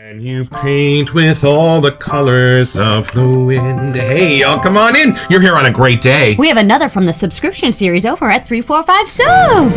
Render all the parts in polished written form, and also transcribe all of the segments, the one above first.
And you paint with all the colors of the wind. Hey, y'all, come on in. You're here on a great day. We have another from the subscription series over at 345 Soap.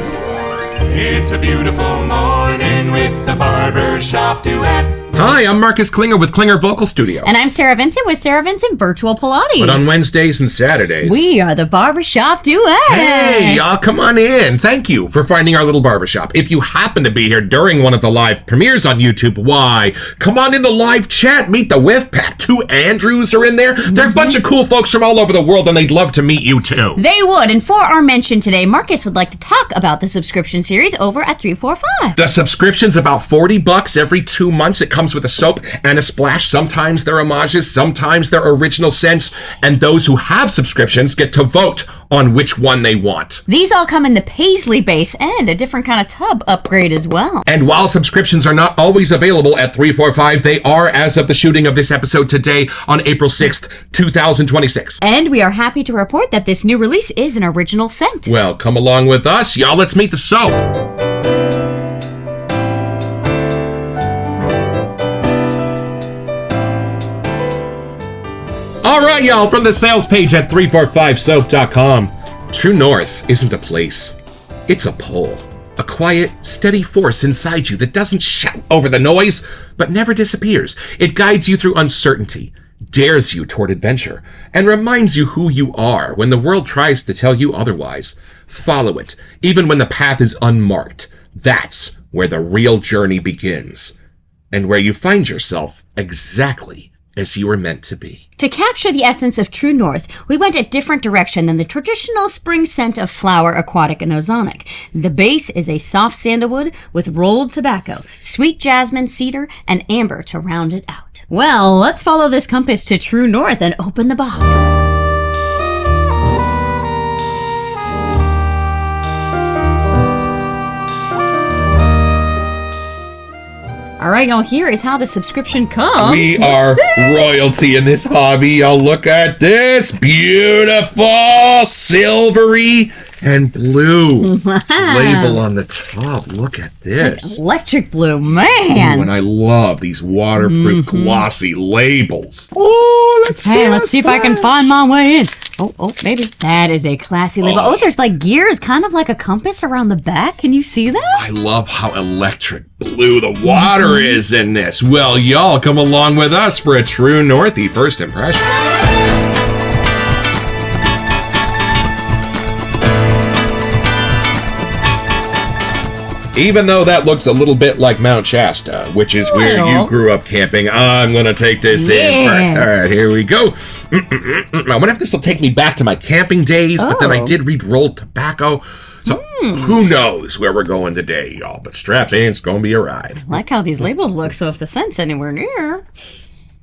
It's a beautiful morning with the Barbershop Duet. Hi, I'm Marcus Klinger with Klinger Vocal Studio. And I'm Sarah Vincent with Sarah Vincent Virtual Pilates. But on Wednesdays and Saturdays, we are the Barbershop Duet. Hey, y'all, come on in. Thank you for finding our little barbershop. If you happen to be here during one of the live premieres on YouTube, why? Come on in the live chat. Meet the Whiff Pack. 2 Andrews are in there. They're a bunch of cool folks from all over the world, and they'd love to meet you, too. They would. And for our mention today, Marcus would like to talk about the subscription series over at 345. The subscription's about $40 every 2 months. It comes with a soap and a splash. Sometimes they're homages, sometimes they're original scents, and those who have subscriptions get to vote on which one they want. These all come in the Paisley base and a different kind of tub upgrade as well. And while subscriptions are not always available at 345, they are as of the shooting of this episode today on April 6th, 2026. And we are happy to report that this new release is an original scent. Well, come along with us, y'all. Let's meet the soap. All right, y'all, from the sales page at 345soap.com. True North isn't a place. It's a pull. A quiet, steady force inside you that doesn't shout over the noise, but never disappears. It guides you through uncertainty, dares you toward adventure, and reminds you who you are when the world tries to tell you otherwise. Follow it, even when the path is unmarked. That's where the real journey begins, and where you find yourself exactly as you were meant to be. To capture the essence of True North, we went a different direction than the traditional spring scent of flower, aquatic, and ozonic. The base is a soft sandalwood with rolled tobacco, sweet jasmine, cedar, and amber to round it out. Well, let's follow this compass to True North and open the box. All right, y'all, here is how the subscription comes. We are royalty in this hobby. Y'all, look at this. Beautiful, silvery, and blue label on the top. Look at this. Like electric blue, man. Ooh, and I love these waterproof glossy labels. Oh, let's see if I can find my way in. Oh, maybe. That is a classy label. Oh, there's like gears, kind of like a compass around the back. Can you see that? I love how electric blue the water is in this. Well, y'all, come along with us for a True Northy first impression. Even though that looks a little bit like Mount Shasta, which is where you grew up camping, I'm going to take this in first. All right, here we go. I wonder if this will take me back to my camping days, but then I did read rolled tobacco. So who knows where we're going today, y'all. But strap in, it's going to be a ride. I like how these labels look, so if the scent's anywhere near.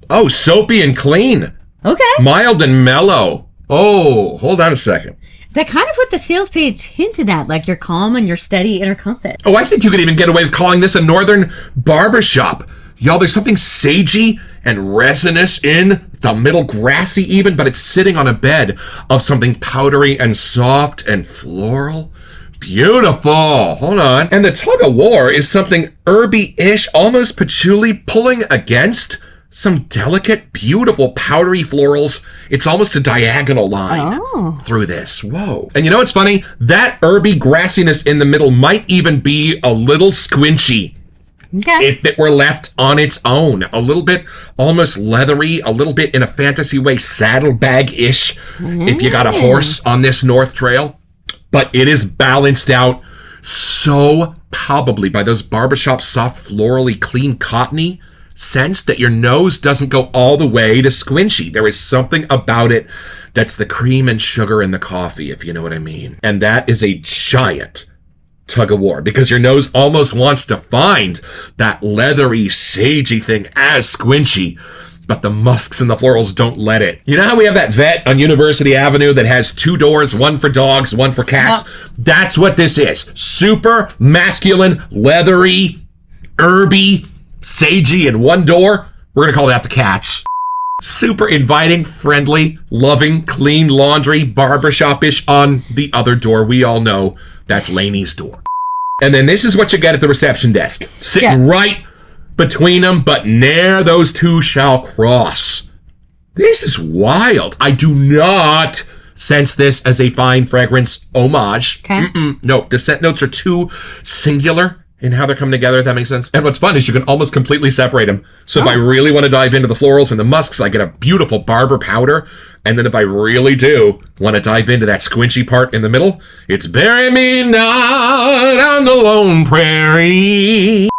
Oh, soapy and clean. Okay. Mild and mellow. Oh, hold on a second. That kind of what the sales page hinted at, like your calm and your steady inner compass. Oh, I think you could even get away with calling this a northern barbershop. Y'all, there's something sagey and resinous in the middle, grassy even, but it's sitting on a bed of something powdery and soft and floral. Beautiful. Hold on. And the tug of war is something herby-ish, almost patchouli, pulling against some delicate, beautiful, powdery florals. It's almost a diagonal line through this. Whoa. And you know what's funny? That herby grassiness in the middle might even be a little squinchy. Okay. If it were left on its own. A little bit almost leathery, a little bit in a fantasy way, saddlebag-ish, if you got a horse on this North Trail. But it is balanced out so palpably by those barbershop soft, florally, clean, cottony scents that your nose doesn't go all the way to squinchy. There is something about it that's the cream and sugar in the coffee, if you know what I mean. And that is a giant tug of war because your nose almost wants to find that leathery, sagey thing as squinchy, but the musks and the florals don't let it. You know how we have that vet on University Avenue that has 2 doors, one for dogs, one for cats? That's what this is. Super masculine, leathery, herby, sagey in one door. We're going to call that the cats. Super inviting, friendly, loving, clean laundry, barbershop-ish on the other door. We all know that's Laney's door. And then this is what you get at the reception desk. Sitting right between them, but ne'er those two shall cross. This is wild. I do not sense this as a fine fragrance homage. Okay. No, the scent notes are too singular in how they're coming together, if that makes sense. And what's fun is you can almost completely separate them. So if I really want to dive into the florals and the musks, I get a beautiful barber powder. And then if I really do want to dive into that squinchy part in the middle, it's bury me not on the lone prairie.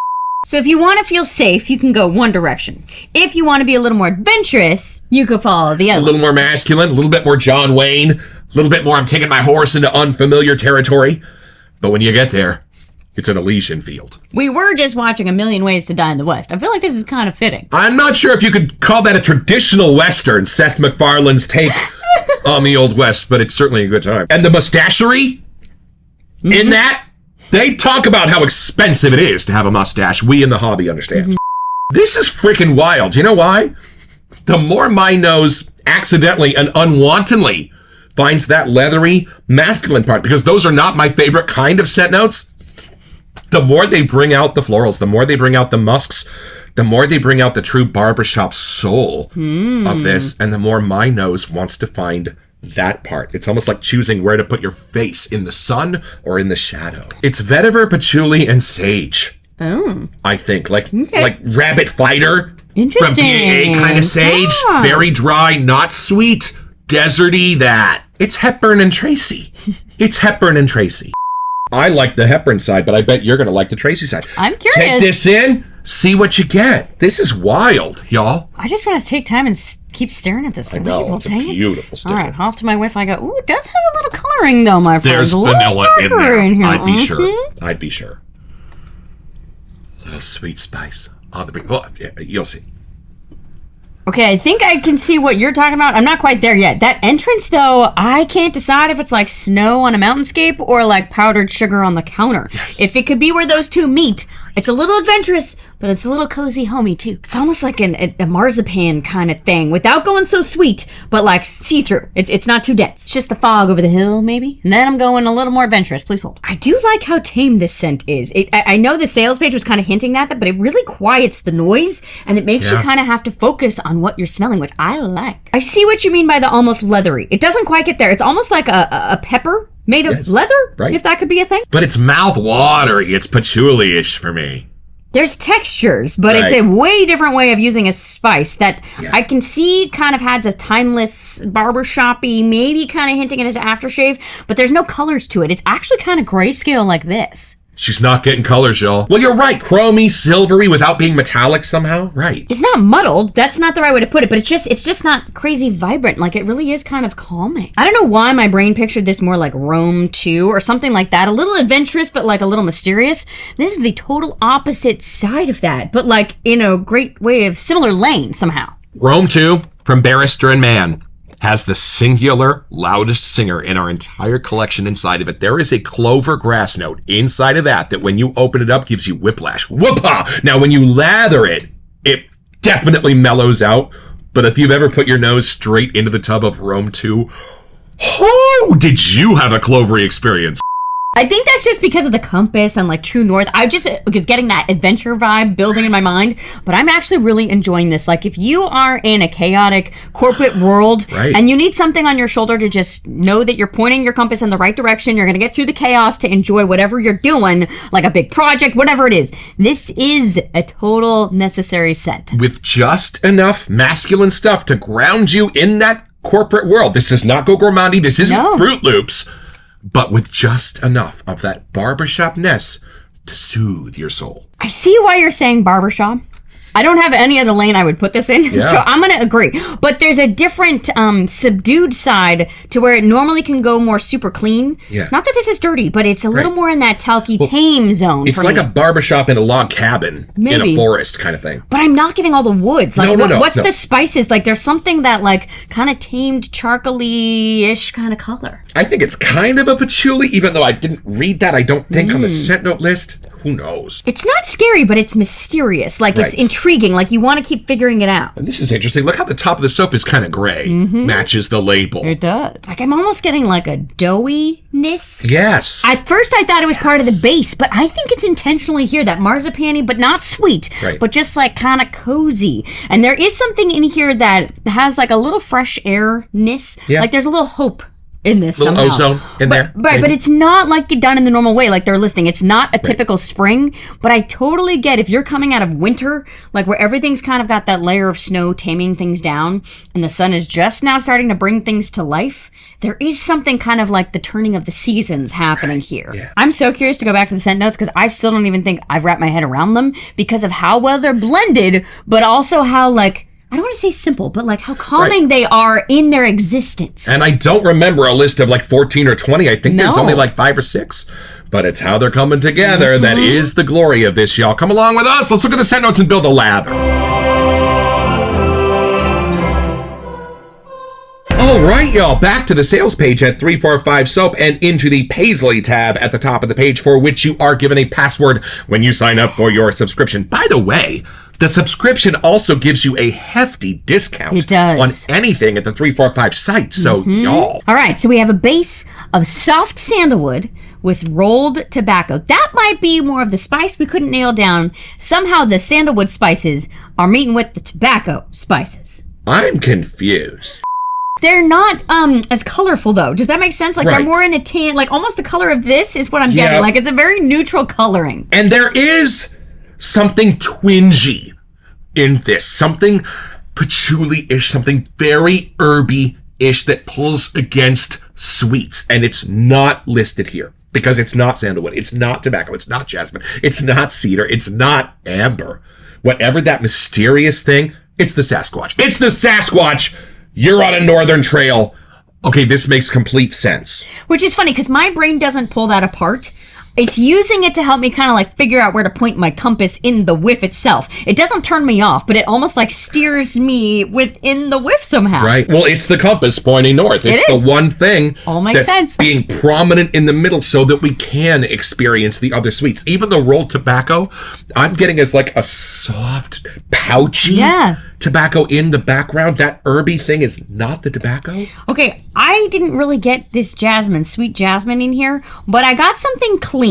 So if you want to feel safe, you can go one direction. If you want to be a little more adventurous, you could follow the other. A little more masculine, a little bit more John Wayne, a little bit more I'm taking my horse into unfamiliar territory. But when you get there, it's an Elysian field. We were just watching A Million Ways to Die in the West. I feel like this is kind of fitting. I'm not sure if you could call that a traditional Western, Seth MacFarlane's take on the Old West, but it's certainly a good time. And the mustachery in that, they talk about how expensive it is to have a mustache. We in the hobby understand. This is freaking wild. You know why? The more my nose accidentally and unwantedly finds that leathery masculine part, because those are not my favorite kind of scent notes, the more they bring out the florals, the more they bring out the musks, the more they bring out the true barbershop soul of this, and the more my nose wants to find that part. It's almost like choosing where to put your face, in the sun or in the shadow. It's vetiver, patchouli, and sage. Oh. I think. Like rabbit fighter Interesting. from PA kind of sage. Yeah. Very dry, not sweet, deserty that. It's Hepburn and Tracy. It's Hepburn and Tracy. I like the Hepburn side, but I bet you're going to like the Tracy side. I'm curious. Take this in, see what you get. This is wild, y'all. I just want to take time and keep staring at this label. know, it's a Dang it. beautiful sticker. All right, off to my whiff I go. Ooh, it does have a little coloring though, my friend. There's A little vanilla in darker there. here. I'd be sure. Mhm. I'd be sure. A little sweet spice on the brink. Well, yeah, you'll see. Okay, I think I can see what you're talking about. I'm not quite there yet. That entrance, though, I can't decide if it's like snow on a mountainscape or like powdered sugar on the counter. Yes. If it could be where those two meet, it's a little adventurous, but it's a little cozy homey, too. It's almost like a marzipan kind of thing, without going so sweet, but like see-through. It's not too dense. It's just the fog over the hill, maybe. And then I'm going a little more adventurous. Please hold. I do like how tame this scent is. I know the sales page was kind of hinting at that, but it really quiets the noise, and it makes you kind of have to focus on what you're smelling, which I like. I see what you mean by the almost leathery. It doesn't quite get there. It's almost like a pepper made of leather, right. If that could be a thing. But it's mouth-watery. It's patchouli-ish for me. There's textures, but it's a way different way of using a spice that I can see kind of has a timeless barbershop-y, maybe kind of hinting at his aftershave, but there's no colors to it. It's actually kind of grayscale like this. She's not getting colors, y'all. Well, you're right. Chromy, silvery, without being metallic somehow. Right. It's not muddled. That's not the right way to put it, but it's just not crazy vibrant. Like, it really is kind of calming. I don't know why my brain pictured this more like Rome 2 or something like that. A little adventurous, but like a little mysterious. This is the total opposite side of that, but like in a great way of similar lane somehow. Rome 2 from Barrister and Mann has the singular loudest singer in our entire collection inside of it. There is a clover grass note inside of that when you open it up gives you whiplash. Whoopah! Now when you lather it, it definitely mellows out. But if you've ever put your nose straight into the tub of Rome 2, oh, did you have a clovery experience? I think that's just because of the compass and like True North. I just was getting that adventure vibe building in my mind, but I'm actually really enjoying this. Like, if you are in a chaotic corporate world and you need something on your shoulder to just know that you're pointing your compass in the right direction, you're going to get through the chaos to enjoy whatever you're doing, like a big project, whatever it is. This is a total necessary set. With just enough masculine stuff to ground you in that corporate world. This is not Go Gourmandy. This isn't Fruit Loops. But with just enough of that barbershop-ness to soothe your soul. I see why you're saying barbershop. I don't have any other lane I would put this in, so I'm going to agree. But there's a different subdued side to where it normally can go more super clean. Yeah. Not that this is dirty, but it's a little more in that talky tame zone. It's for like me. a barbershop in a log cabin in a forest kind of thing. But I'm not getting all the woods. Like, what's no. the spices? Like, there's something that, like, kind of tamed, charcoaly-ish kind of color. I think it's kind of a patchouli, even though I didn't read that, I don't think, on the scent note list. Who knows? It's not scary, but it's mysterious. Like, it's Right. intriguing. Like, you want to keep figuring it out. And this is interesting. Look how the top of the soap is kind of gray. Matches the label. It does. Like, I'm almost getting like a doughiness. Yes. At first, I thought it was part of the base, but I think it's intentionally here, that marzipan-y, but not sweet, Right. but just like kind of cozy. And there is something in here that has like a little fresh air-ness. Yeah. Like there's a little hope in this Little somehow. ozone in there. Right, but it's not like done in the normal way, like they're listing. It's not a typical spring, but I totally get if you're coming out of winter, like where everything's kind of got that layer of snow taming things down, and the sun is just now starting to bring things to life. There is something kind of like the turning of the seasons happening here. Yeah. I'm so curious to go back to the scent notes because I still don't even think I've wrapped my head around them because of how well they're blended, but also how like, I don't want to say simple, but like how calming they are in their existence. And I don't remember a list of like 14 or 20. I think there's No. only like 5 or 6. But it's how they're coming together that is the glory of this, y'all. Come along with us. Let's look at the scent notes and build a lather. All right, y'all, back to the sales page at 345 Soap and into the Paisley tab at the top of the page, for which you are given a password when you sign up for your subscription. By the way, the subscription also gives you a hefty discount It does. on anything at the 345 site. So, y'all. All right, so we have a base of soft sandalwood with rolled tobacco. That might be more of the spice we couldn't nail down. Somehow the sandalwood spices are meeting with the tobacco spices. I'm confused. They're not as colorful though. Does that make sense? Like Right. they're more in a tan, like almost the color of this is what I'm Yeah. getting. Like it's a very neutral coloring. And there is something twingy in this, something patchouli-ish, something very herby-ish that pulls against sweets. And it's not listed here because it's not sandalwood, it's not tobacco, it's not jasmine, it's not cedar, it's not amber. Whatever that mysterious thing, it's the Sasquatch. It's the Sasquatch! You're on a northern trail. Okay, this makes complete sense. Which is funny because my brain doesn't pull that apart. It's using it to help me kind of like figure out where to point my compass in the whiff itself. It doesn't turn me off, but it almost like steers me within the whiff somehow. Right. Well, it's the compass pointing north. It's is. the one thing All makes that's sense. being prominent in the middle so that we can experience the other sweets. Even the rolled tobacco, I'm getting as like a soft, pouchy tobacco in the background. That herby thing is not the tobacco. Okay, I didn't really get this jasmine, sweet jasmine in here, but I got something clean.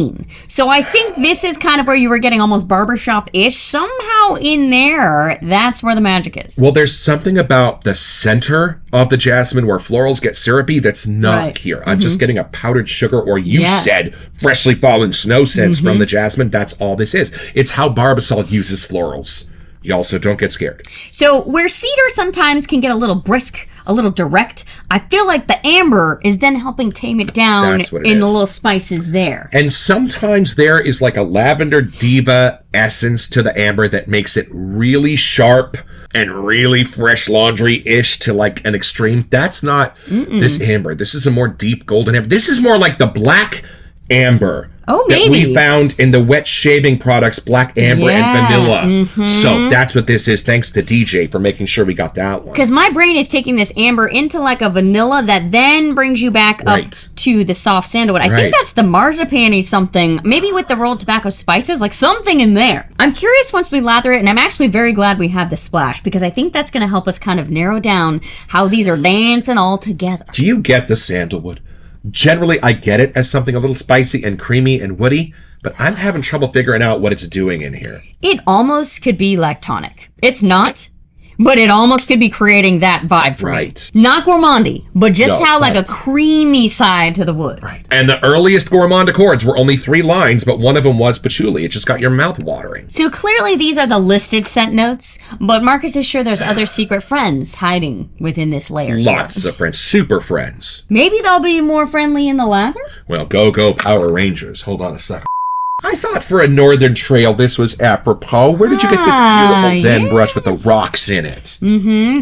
So I think this is kind of where you were getting almost barbershop-ish. Somehow in there, that's where the magic is. Well, there's something about the center of the jasmine where florals get syrupy that's not here. I'm just getting a powdered sugar, or you said freshly fallen snow scents from the jasmine. That's all this is. It's how Barbasol uses florals. You also don't get scared. So where cedar sometimes can get a little brisk, a little direct, I feel like the amber is then helping tame it down That's what it in the is. little spices there. And sometimes there is like a lavender diva essence to the amber that makes it really sharp and really fresh laundry-ish to like an extreme. That's not this amber. This is a more deep golden amber. This is more like the black amber. Oh, that maybe. we found in the wet shaving products, black amber and vanilla. So that's what this is. Thanks to DJ for making sure we got that one. Because my brain is taking this amber into like a vanilla that then brings you back up to the soft sandalwood. I think that's the marzipan-y something, maybe with the rolled tobacco spices, like something in there. I'm curious once we lather it, and I'm actually very glad we have the splash because I think that's going to help us kind of narrow down how these are dancing all together. Do you get the sandalwood? Generally, I get it as something a little spicy and creamy and woody, but I'm having trouble figuring out what it's doing in here. It almost could be lactonic. It's not, but it almost could be creating that vibe for me. Not gourmandy, but just how like a creamy side to the wood. And the earliest gourmand accords were only 3 lines, but one of them was patchouli. It just got your mouth watering. So clearly these are the listed scent notes, but Marcus is sure there's other secret friends hiding within this layer. Lots of friends. Super friends. Maybe they'll be more friendly in the lather? Well, go Power Rangers. Hold on a second. I thought for a northern trail this was apropos. Where did you get this beautiful Zen brush with the rocks in it?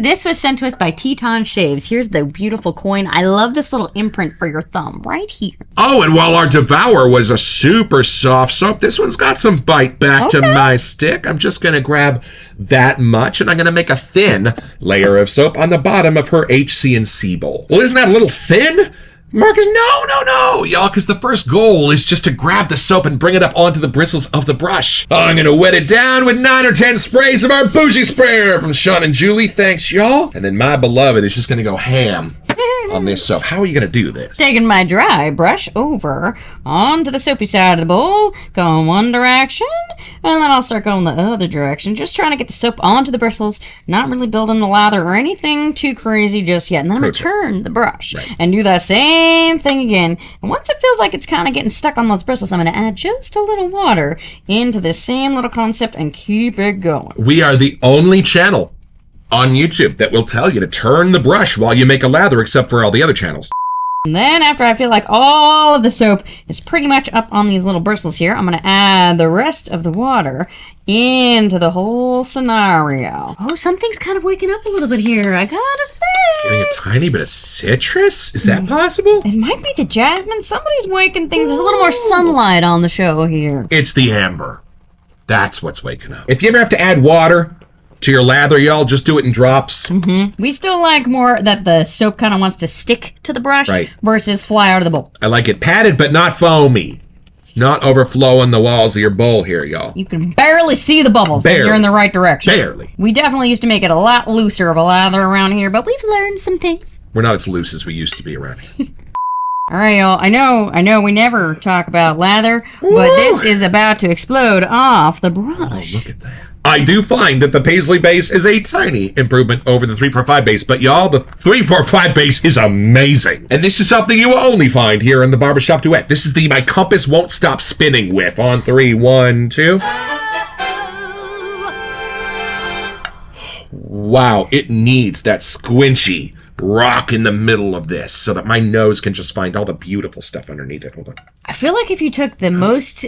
This was sent to us by Teton Shaves. Here's the beautiful coin. I love this little imprint for your thumb right here. Oh, and while our Devour was a super soft soap, this one's got some bite back to my stick. I'm just going to grab that much, and I'm going to make a thin layer of soap on the bottom of her HC&C bowl. Well, isn't that a little thin? Marcus, no, y'all, because the first goal is just to grab the soap and bring it up onto the bristles of the brush. I'm gonna wet it down with 9 or 10 sprays of our bougie sprayer from Sean and Julie. Thanks, y'all. And then my beloved is just gonna go ham on this soap. How are you gonna do this? Taking my dry brush over onto the soapy side of the bowl, going one direction, and then I'll start going the other direction, just trying to get the soap onto the bristles, not really building the lather or anything too crazy just yet. And then I'm gonna turn the brush and do the same thing again. And once it feels like it's kind of getting stuck on those bristles, I'm gonna add just a little water into this same little concept and keep it going. We are the only channel on YouTube that will tell you to turn the brush while you make a lather, except for all the other channels. And then after I feel like all of the soap is pretty much up on these little bristles here, I'm going to add the rest of the water into the whole scenario. Oh, something's kind of waking up a little bit here, I gotta say. Getting a tiny bit of citrus? Is that possible? It might be the jasmine. Somebody's waking things. There's a little more sunlight on the show here. It's the amber. That's what's waking up. If you ever have to add water to your lather, y'all, just do it in drops. We still like more that the soap kind of wants to stick to the brush versus fly out of the bowl. I like it padded, but not foamy. Not overflowing the walls of your bowl here, y'all. You can barely see the bubbles. Barely. You're in the right direction. Barely. We definitely used to make it a lot looser of a lather around here, but we've learned some things. We're not as loose as we used to be around here. All right, y'all. I know we never talk about lather, but this is about to explode off the brush. Oh, look at that. I do find that the Paisley base is a tiny improvement over the 345 base, but y'all, the 345 base is amazing. And this is something you will only find here in the Barbershop Duet. This is the My Compass Won't Stop Spinning whiff. On 3, 1, 2. Wow, it needs that squinchy rock in the middle of this so that my nose can just find all the beautiful stuff underneath it. Hold on. I feel like if you took the most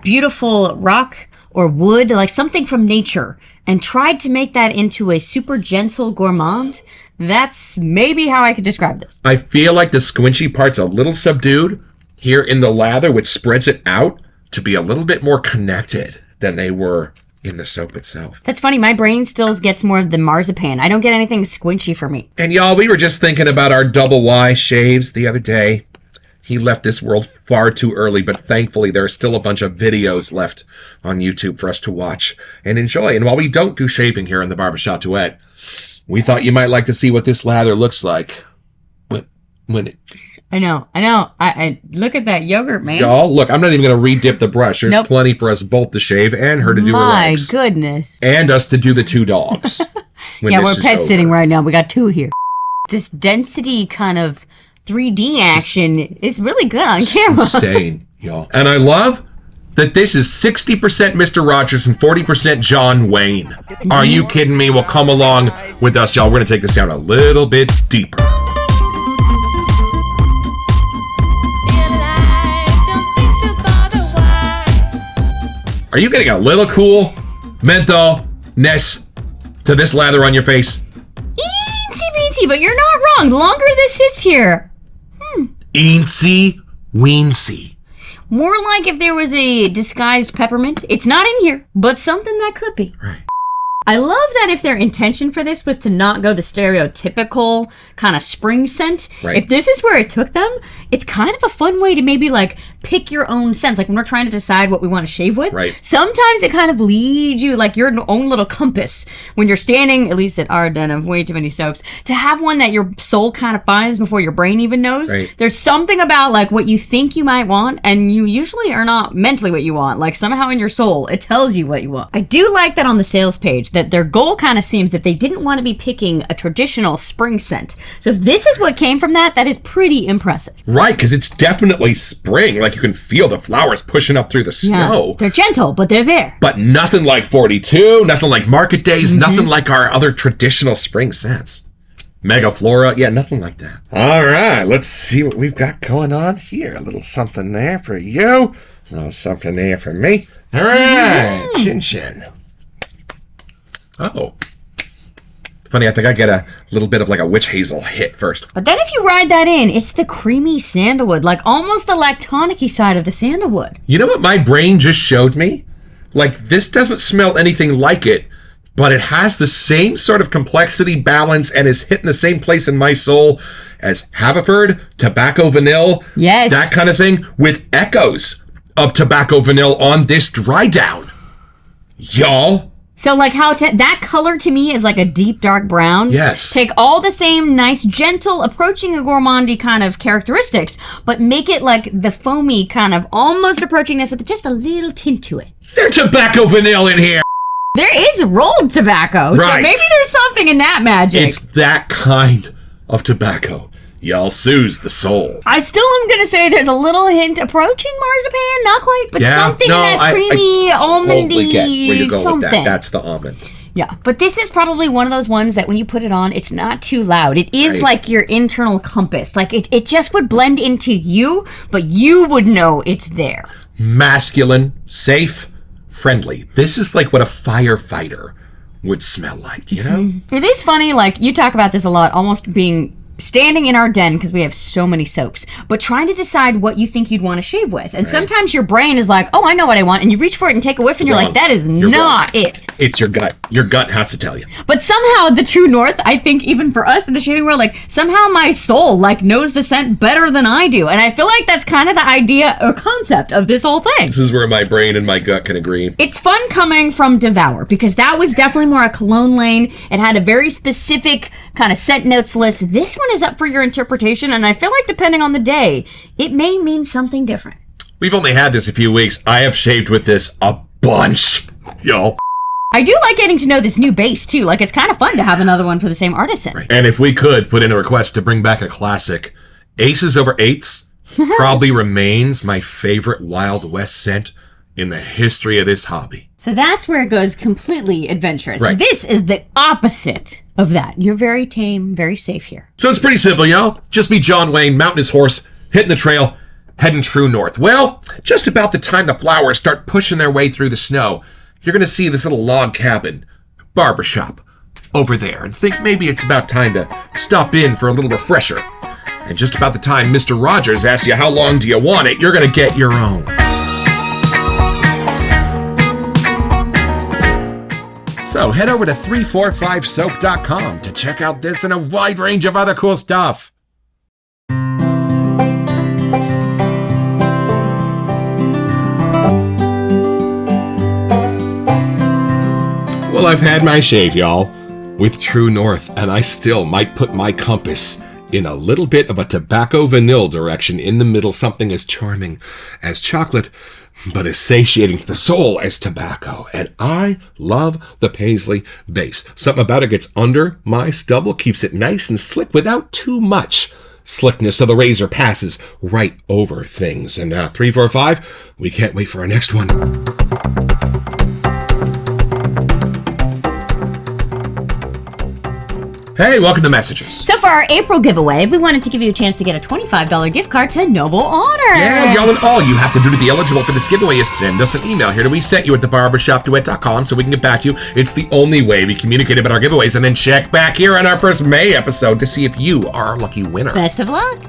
beautiful rock or wood, like something from nature, and tried to make that into a super gentle gourmand, that's maybe how I could describe this. I feel like the squinchy part's a little subdued here in the lather, which spreads it out to be a little bit more connected than they were in the soap itself. That's funny. My brain still gets more of the marzipan. I don't get anything squinchy for me. And y'all, we were just thinking about our double Y shaves the other day. He left this world far too early, but thankfully there are still a bunch of videos left on YouTube for us to watch and enjoy. And while we don't do shaving here in the Barbershop Duet, we thought you might like to see what this lather looks like when it... I know. I look at that yogurt, man. Y'all, look, I'm not even going to re-dip the brush. There's plenty for us both to shave and her to do her legs. My goodness. And us to do the 2 dogs. Yeah, we're pet sitting right now. We got 2 here. This density kind of 3D action is really good on camera. Insane, y'all. And I love that this is 60% Mr. Rogers and 40% John Wayne. Are you kidding me? Well, come along with us, y'all. We're going to take this down a little bit deeper. Are you getting a little cool menthol-ness to this lather on your face? Eensy beensy, but you're not wrong. The longer this sits here. Eensy weensy. More like if there was a disguised peppermint. It's not in here, but something that could be. Right. I love that if their intention for this was to not go the stereotypical kind of spring scent, if this is where it took them, it's kind of a fun way to maybe like pick your own scents. Like when we're trying to decide what we want to shave with, sometimes it kind of leads you like your own little compass when you're standing, at least at our den of way too many soaps, to have one that your soul kind of finds before your brain even knows. There's something about like what you think you might want, and you usually are not mentally what you want. Like somehow in your soul, it tells you what you want. I do like that on the sales page, that their goal kind of seems that they didn't want to be picking a traditional spring scent. So if this is what came from that is pretty impressive. Right, because it's definitely spring. Like you can feel the flowers pushing up through the snow. Yeah, they're gentle, but they're there. But nothing like 42, nothing like Market Days, nothing like our other traditional spring scents. Mega Flora, yeah, nothing like that. All right, let's see what we've got going on here. A little something there for you, a little something there for me. All right, chin chin. Oh. Funny, I think I get a little bit of like a witch hazel hit first. But then if you ride that in, it's the creamy sandalwood, like almost the lactonic-y side of the sandalwood. You know what my brain just showed me? Like, this doesn't smell anything like it, but it has the same sort of complexity, balance, and is hitting the same place in my soul as Haverford, Tobacco Vanille, Yes. that kind of thing, with echoes of Tobacco Vanille on this dry down. Y'all. So like how that color to me is like a deep dark brown. Yes. Take all the same nice, gentle, approaching a gourmandy kind of characteristics, but make it like the foamy kind of almost approaching this with just a little tint to it. Is there Tobacco Vanille in here? There is rolled tobacco, so Right. maybe there's something in that magic. It's that kind of tobacco. Y'all soothes the soul. I still am going to say there's a little hint approaching marzipan, not quite, but something in that creamy, almondy totally get where you're going something. with that. That's the almond. Yeah, but this is probably one of those ones that when you put it on, it's not too loud. It is Right. like your internal compass. Like it just would blend into you, but you would know it's there. Masculine, safe, friendly. This is like what a firefighter would smell like, you know? It is funny, like you talk about this a lot, almost being standing in our den because we have so many soaps, but trying to decide what you think you'd want to shave with. And sometimes your brain is like, oh, I know what I want. And you reach for it and take a whiff and you're Wrong. like, that is You're not wrong. it. It's your gut. Your gut has to tell you. But somehow the true north, I think even for us in the shaving world, like somehow my soul like knows the scent better than I do. And I feel like that's kind of the idea or concept of this whole thing. This is where my brain and my gut can agree. It's fun coming from Devour because that was definitely more a cologne lane. It had a very specific kind of scent notes list. This one is up for your interpretation, and I feel like depending on the day, it may mean something different. We've only had this a few weeks. I have shaved with this a bunch, y'all. I do like getting to know this new base too. Like it's kind of fun to have another one for the same artisan. And if we could put in a request to bring back a classic, Aces Over Eights probably remains my favorite Wild West scent in the history of this hobby. So that's where it goes completely adventurous. Right. This is the opposite of that. You're very tame, very safe here. So it's pretty simple, y'all. Just be John Wayne, mounting his horse, hitting the trail, heading true north. Well, just about the time the flowers start pushing their way through the snow, you're going to see this little log cabin, barbershop, over there, and think maybe it's about time to stop in for a little refresher. And just about the time Mr. Rogers asks you how long do you want it, you're going to get your own. So head over to 345soap.com to check out this and a wide range of other cool stuff. Well, I've had my shave, y'all, with True North, and I still might put my compass in a little bit of a tobacco vanille direction in the middle, something as charming as chocolate, but as satiating to the soul as tobacco. And I love the Paisley base. Something about it gets under my stubble, keeps it nice and slick without too much slickness, so the razor passes right over things. And 345, we can't wait for our next one. Hey, welcome to Messages. So for our April giveaway, we wanted to give you a chance to get a $25 gift card to Noble Honor. Yeah, y'all, and all you have to do to be eligible for this giveaway is send us an email here to WeSentYou at thebarbershopduet.com so we can get back to you. It's the only way we communicate about our giveaways, and then check back here on our first May episode to see if you are our lucky winner. Best of luck.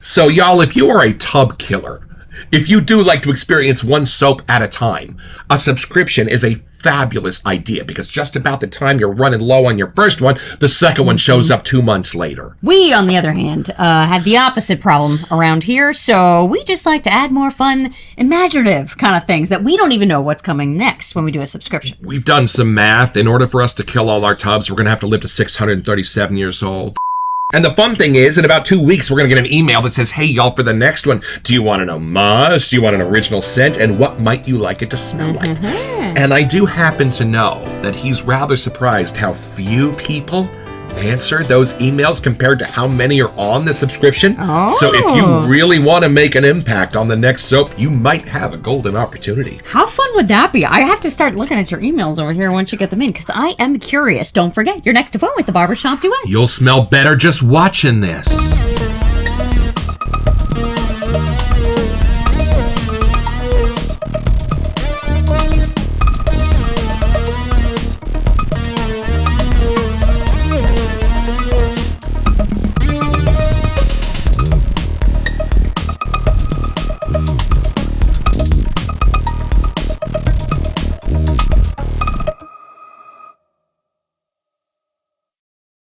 So, y'all, if you are a tub killer, if you do like to experience one soap at a time, a subscription is a fabulous idea because just about the time you're running low on your first one, the second one shows up 2 months later. We, on the other hand, have the opposite problem around here, so we just like to add more fun, imaginative kind of things that we don't even know what's coming next when we do a subscription. We've done some math. In order for us to kill all our tubs, we're going to have to live to 637 years old. And the fun thing is, in about 2 weeks, we're going to get an email that says, hey, y'all, for the next one, do you want an homage? Do you want an original scent? And what might you like it to smell like? And I do happen to know that he's rather surprised how few people answer those emails compared to how many are on the subscription. So if you really want to make an impact on the next soap, you might have a golden opportunity. How fun would that be? I have to start looking at your emails over here once you get them in, because I am curious. Don't forget, you're next to phone with the Barbershop Duet. You'll smell better just watching this.